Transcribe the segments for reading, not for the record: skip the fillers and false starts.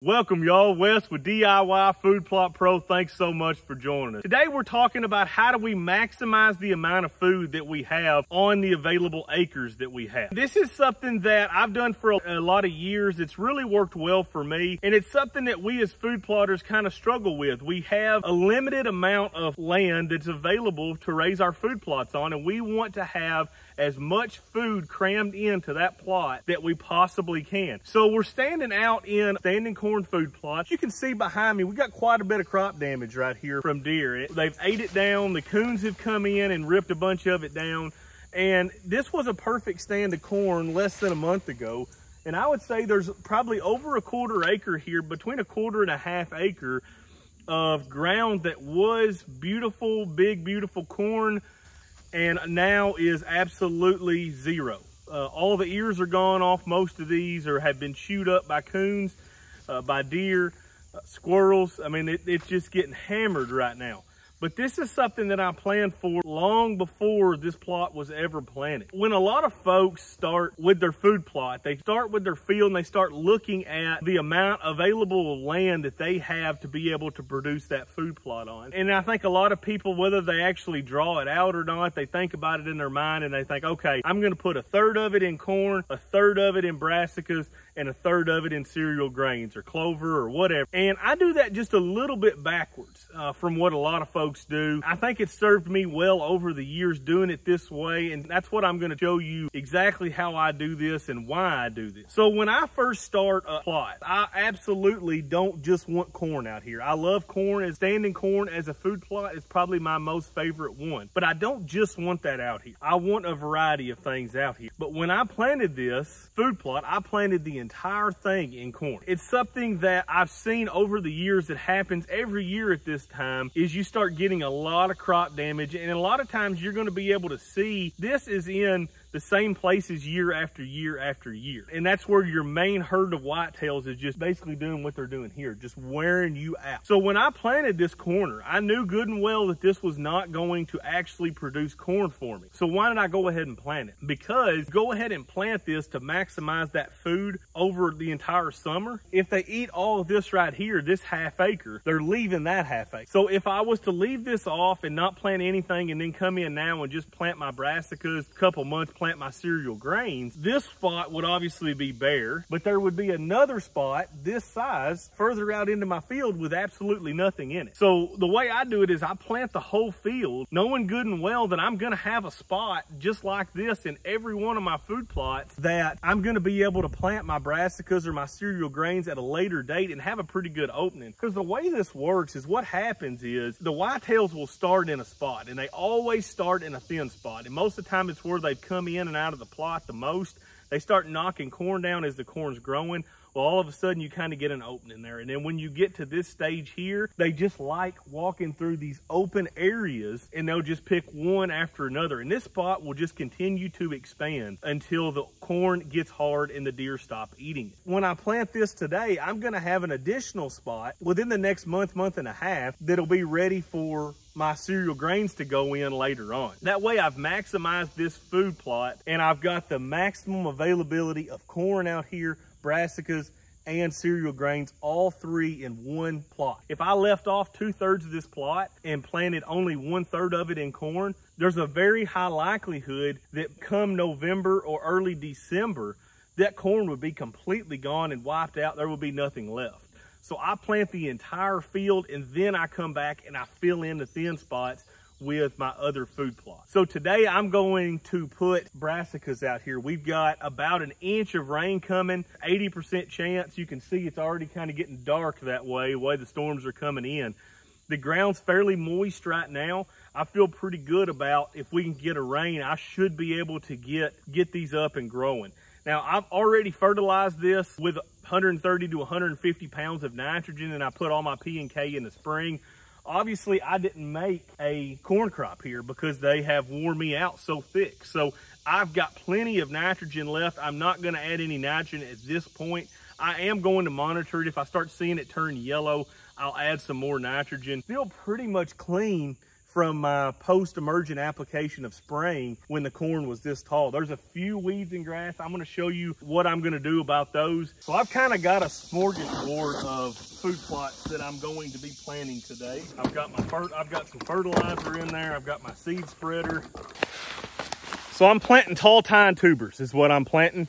Welcome y'all, Wes with DIY Food Plot Pro. Thanks so much for joining us. Today we're talking about how do we maximize the amount of food that we have on the available acres that we have. This is something that I've done for a lot of years. It's really worked well for me, and it's something that we as food plotters kind of struggle with. We have a limited amount of land that's available to raise our food plots on, and we want to have as much food crammed into that plot that we possibly can. So we're standing out in standing corn food plots. You can see behind me, we got quite a bit of crop damage right here from deer. They've ate it down. The coons have come in and ripped a bunch of it down. And this was a perfect stand of corn less than a month ago. And I would say there's probably over a quarter acre here, between a quarter and a half acre of ground that was beautiful, big, beautiful corn, and now is absolutely zero. All the ears are gone off most of these, or have been chewed up by coons, by deer, squirrels. I mean, it's just getting hammered right now. But this is something that I planned for long before this plot was ever planted. When a lot of folks start with their food plot, they start with their field and they start looking at the amount available land that they have to be able to produce that food plot on. And I think a lot of people, whether they actually draw it out or not, they think about it in their mind and they think, okay, I'm gonna put a third of it in corn, a third of it in brassicas, and a third of it in cereal grains or clover or whatever. And I do that just a little bit backwards from what a lot of folks do. I think it's served me well over the years doing it this way, and that's what I'm going to show you exactly how I do this and why I do this. So when I first start a plot, I absolutely don't just want corn out here. I love corn, and standing corn as a food plot is probably my most favorite one. But I don't just want that out here. I want a variety of things out here. But when I planted this food plot, I planted the entire thing in corn. It's something that I've seen over the years that happens every year at this time, is you start getting a lot of crop damage, and a lot of times you're going to be able to see this is in the same places year after year after year. And that's where your main herd of whitetails is just basically doing what they're doing here, just wearing you out. So when I planted this corner, I knew good and well that this was not going to actually produce corn for me. So why did I go ahead and plant it? Because go ahead and plant this to maximize that food over the entire summer. If they eat all of this right here, this half acre, they're leaving that half acre. So if I was to leave this off and not plant anything and then come in now and just plant my brassicas, a couple months, plant my cereal grains, this spot would obviously be bare, but there would be another spot this size further out into my field with absolutely nothing in it. So the way I do it is I plant the whole field, knowing good and well that I'm gonna have a spot just like this in every one of my food plots that I'm gonna be able to plant my brassicas or my cereal grains at a later date and have a pretty good opening. Because the way this works is what happens is the whitetails will start in a spot, and they always start in a thin spot, and most of the time it's where they've come in and out of the plot the most. They start knocking corn down as the corn's growing. Well, all of a sudden you kind of get an opening there. And then when you get to this stage here, they just like walking through these open areas, and they'll just pick one after another. And this spot will just continue to expand until the corn gets hard and the deer stop eating it. When I plant this today, I'm gonna have an additional spot within the next month, month and a half that'll be ready for my cereal grains to go in later on. That way I've maximized this food plot, and I've got the maximum availability of corn out here, brassicas, and cereal grains, all three in one plot. If I left off 2/3 of this plot and planted only 1/3 of it in corn, there's a very high likelihood that come November or early December, that corn would be completely gone and wiped out. There would be nothing left. So I plant the entire field, and then I come back and I fill in the thin spots with my other food plot. So today I'm going to put brassicas out here. We've got about an inch of rain coming, 80% chance. You can see it's already kind of getting dark that way, the way the storms are coming in. The ground's fairly moist right now. I feel pretty good about if we can get a rain, I should be able to get these up and growing. Now, I've already fertilized this with 130 to 150 pounds of nitrogen, and I put all my P and K in the spring. Obviously, I didn't make a corn crop here because they have worn me out so thick. So I've got plenty of nitrogen left. I'm not going to add any nitrogen at this point. I am going to monitor it. If I start seeing it turn yellow, I'll add some more nitrogen. Still pretty much clean from my post-emergent application of spraying when the corn was this tall. There's a few weeds and grass. I'm gonna show you what I'm gonna do about those. So I've kind of got a smorgasbord of food plots that I'm going to be planting today. I've got some fertilizer in there. I've got my seed spreader. So I'm planting tall tine tubers is what I'm planting.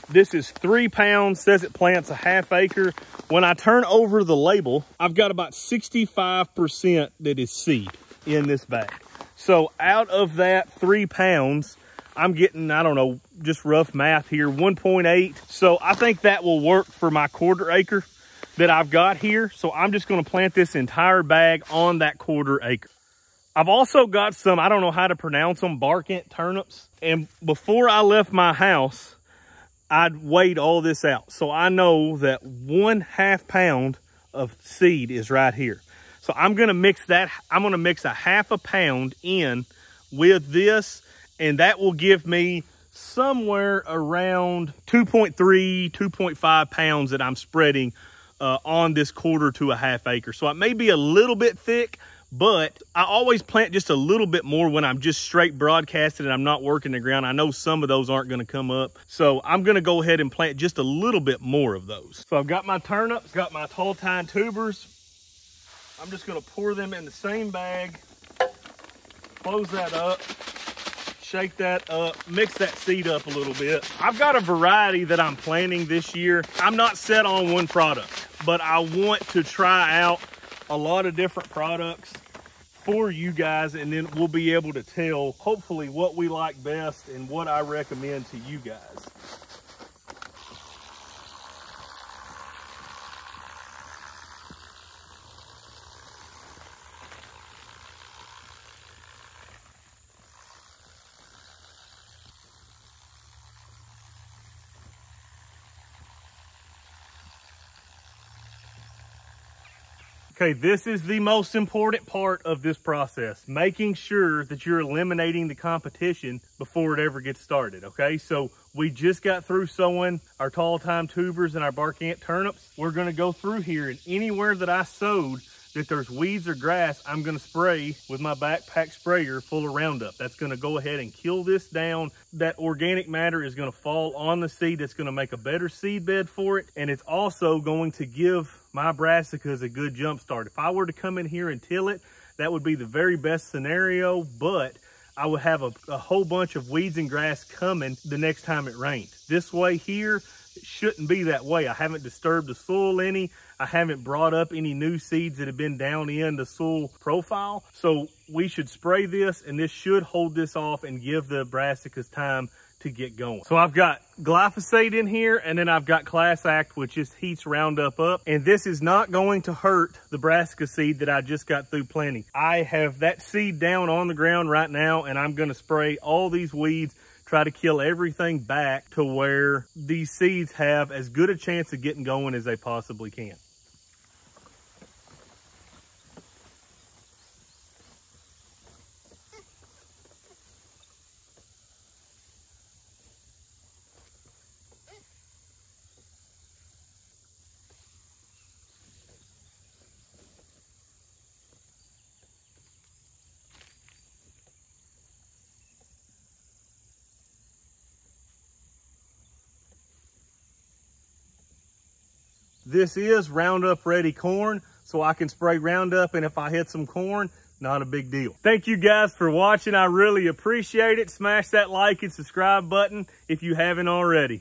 This is 3 pounds, says it plants a ½ acre. When I turn over the label, I've got about 65% that is seed in this bag. So out of that 3 pounds, I'm getting, I don't know, just rough math here, 1.8. So I think that will work for my 1/4 acre that I've got here. So I'm just gonna plant this entire bag on that 1/4 acre. I've also got some, I don't know how to pronounce them, bark ant turnips. And before I left my house, I'd weighed all this out. So I know that 1/2 pound of seed is right here. So I'm gonna mix that, I'm gonna mix a ½ pound in with this, and that will give me somewhere around 2.3, 2.5 pounds that I'm spreading on this 1/4 to a ½ acre. So it may be a little bit thick, but I always plant just a little bit more when I'm just straight broadcasting and I'm not working the ground. I know some of those aren't gonna come up. So I'm gonna go ahead and plant just a little bit more of those. So I've got my turnips, got my tall tine tubers. I'm just gonna pour them in the same bag, close that up, shake that up, mix that seed up a little bit. I've got a variety that I'm planting this year. I'm not set on one product, but I want to try out a lot of different products for you guys, and then we'll be able to tell hopefully what we like best and what I recommend to you guys. Okay, this is the most important part of this process, making sure that you're eliminating the competition before it ever gets started, okay? So we just got through sowing our tall tine tubers and our bark ant turnips. We're gonna go through here, and anywhere that I sowed that there's weeds or grass, I'm gonna spray with my backpack sprayer full of Roundup. That's gonna go ahead and kill this down. That organic matter is gonna fall on the seed. That's gonna make a better seed bed for it. And it's also going to give my brassicas a good jump start. If I were to come in here and till it, that would be the very best scenario, but I would have a whole bunch of weeds and grass coming the next time it rained. This way here, it shouldn't be that way. I haven't disturbed the soil any. I haven't brought up any new seeds that have been down in the soil profile. So we should spray this, and this should hold this off and give the brassicas time to get going. So I've got glyphosate in here, and then I've got Class Act, which just heats Roundup up. And this is not going to hurt the brassica seed that I just got through planting. I have that seed down on the ground right now, and I'm gonna spray all these weeds, try to kill everything back to where these seeds have as good a chance of getting going as they possibly can. This is Roundup ready corn, so I can spray Roundup, and if I hit some corn, not a big deal. Thank you guys for watching. I really appreciate it. Smash that like and subscribe button if you haven't already.